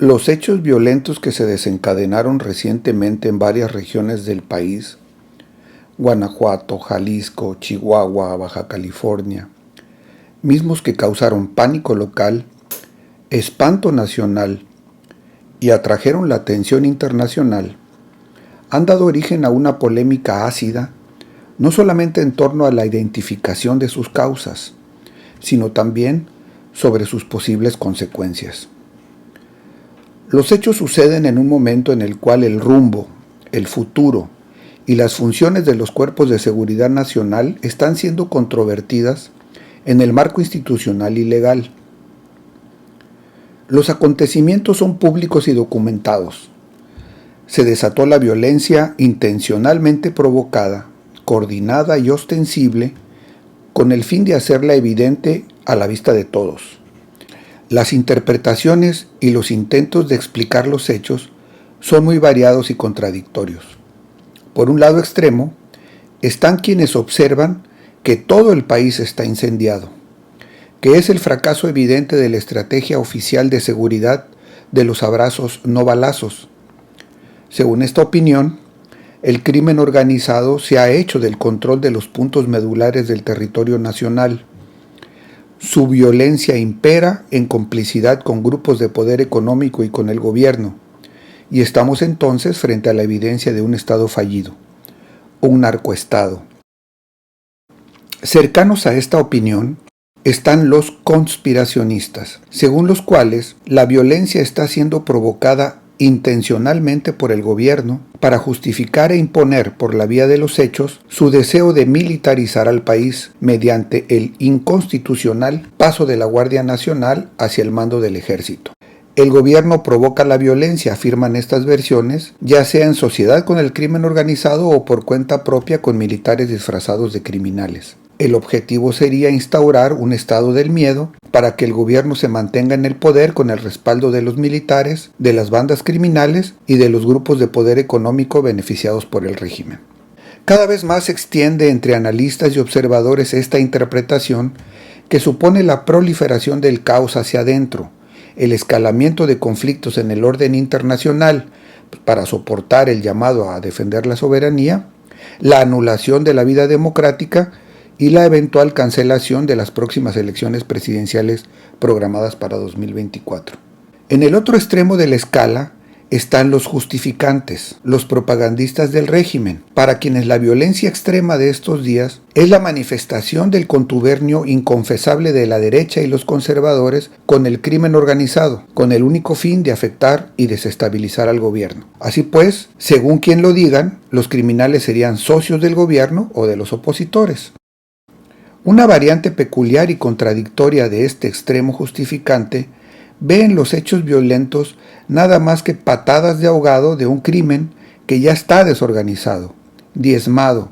Los hechos violentos que se desencadenaron recientemente en varias regiones del país, Guanajuato, Jalisco, Chihuahua, Baja California, mismos que causaron pánico local, espanto nacional y atrajeron la atención internacional, han dado origen a una polémica ácida, no solamente en torno a la identificación de sus causas, sino también sobre sus posibles consecuencias. Los hechos suceden en un momento en el cual el rumbo, el futuro y las funciones de los cuerpos de seguridad nacional están siendo controvertidas en el marco institucional y legal. Los acontecimientos son públicos y documentados. Se desató la violencia intencionalmente provocada, coordinada y ostensible, con el fin de hacerla evidente a la vista de todos. Las interpretaciones y los intentos de explicar los hechos son muy variados y contradictorios. Por un lado extremo, están quienes observan que todo el país está incendiado, que es el fracaso evidente de la estrategia oficial de seguridad de los abrazos no balazos. Según esta opinión, el crimen organizado se ha hecho del control de los puntos medulares del territorio nacional. Su violencia impera en complicidad con grupos de poder económico y con el gobierno, y estamos entonces frente a la evidencia de un Estado fallido, un narcoestado. Cercanos a esta opinión están los conspiracionistas, según los cuales la violencia está siendo provocada intencionalmente por el gobierno para justificar e imponer por la vía de los hechos su deseo de militarizar al país mediante el inconstitucional paso de la Guardia Nacional hacia el mando del ejército. El gobierno provoca la violencia, afirman estas versiones, ya sea en sociedad con el crimen organizado o por cuenta propia con militares disfrazados de criminales. El objetivo sería instaurar un estado del miedo para que el gobierno se mantenga en el poder con el respaldo de los militares, de las bandas criminales y de los grupos de poder económico beneficiados por el régimen. Cada vez más se extiende entre analistas y observadores esta interpretación que supone la proliferación del caos hacia adentro, el escalamiento de conflictos en el orden internacional para soportar el llamado a defender la soberanía, la anulación de la vida democrática y la eventual cancelación de las próximas elecciones presidenciales programadas para 2024. En el otro extremo de la escala están los justificantes, los propagandistas del régimen, para quienes la violencia extrema de estos días es la manifestación del contubernio inconfesable de la derecha y los conservadores con el crimen organizado, con el único fin de afectar y desestabilizar al gobierno. Así pues, según quien lo digan, los criminales serían socios del gobierno o de los opositores. Una variante peculiar y contradictoria de este extremo justificante ve en los hechos violentos nada más que patadas de ahogado de un crimen que ya está desorganizado, diezmado,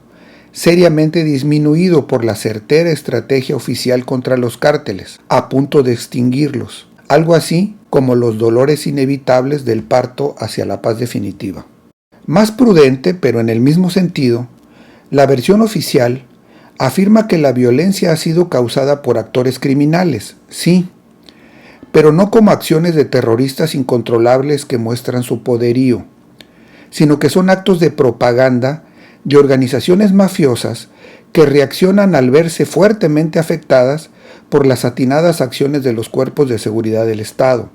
seriamente disminuido por la certera estrategia oficial contra los cárteles, a punto de extinguirlos, algo así como los dolores inevitables del parto hacia la paz definitiva. Más prudente, pero en el mismo sentido, la versión oficial afirma que la violencia ha sido causada por actores criminales, sí, pero no como acciones de terroristas incontrolables que muestran su poderío, sino que son actos de propaganda de organizaciones mafiosas que reaccionan al verse fuertemente afectadas por las atinadas acciones de los cuerpos de seguridad del Estado.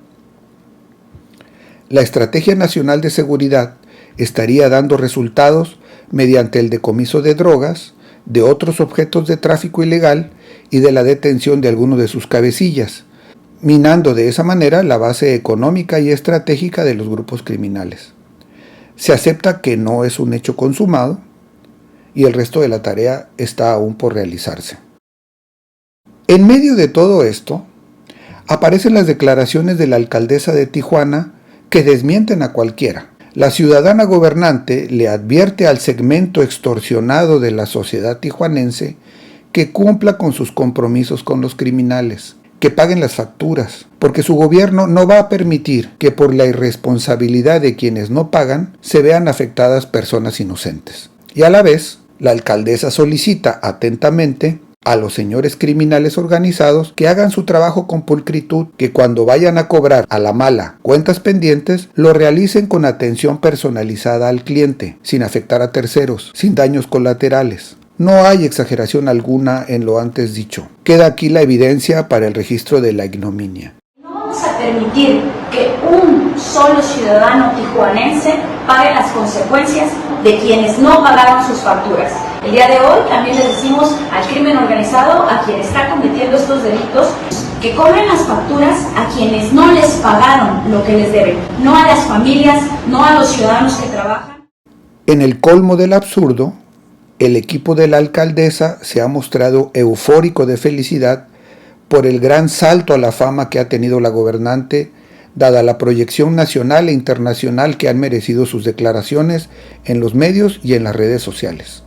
La Estrategia Nacional de Seguridad estaría dando resultados mediante el decomiso de drogas, de otros objetos de tráfico ilegal y de la detención de algunos de sus cabecillas, minando de esa manera la base económica y estratégica de los grupos criminales. Se acepta que no es un hecho consumado y el resto de la tarea está aún por realizarse. En medio de todo esto, aparecen las declaraciones de la alcaldesa de Tijuana que desmienten a cualquiera. La ciudadana gobernante le advierte al segmento extorsionado de la sociedad tijuanense que cumpla con sus compromisos con los criminales, que paguen las facturas, porque su gobierno no va a permitir que por la irresponsabilidad de quienes no pagan se vean afectadas personas inocentes. Y a la vez, la alcaldesa solicita atentamente a los señores criminales organizados que hagan su trabajo con pulcritud, que cuando vayan a cobrar a la mala cuentas pendientes, lo realicen con atención personalizada al cliente, sin afectar a terceros, sin daños colaterales. No hay exageración alguna en lo antes dicho. Queda aquí la evidencia para el registro de la ignominia. No vamos a permitir que un solo ciudadano tijuanense pague las consecuencias de quienes no pagaron sus facturas. El día de hoy también les decimos al crimen organizado, a quien está cometiendo estos delitos, que cobren las facturas a quienes no les pagaron lo que les deben, no a las familias, no a los ciudadanos que trabajan. En el colmo del absurdo, el equipo de la alcaldesa se ha mostrado eufórico de felicidad por el gran salto a la fama que ha tenido la gobernante, dada la proyección nacional e internacional que han merecido sus declaraciones en los medios y en las redes sociales.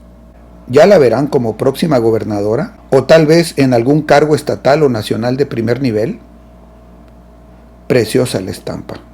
¿Ya la verán como próxima gobernadora? ¿O tal vez en algún cargo estatal o nacional de primer nivel? Preciosa la estampa.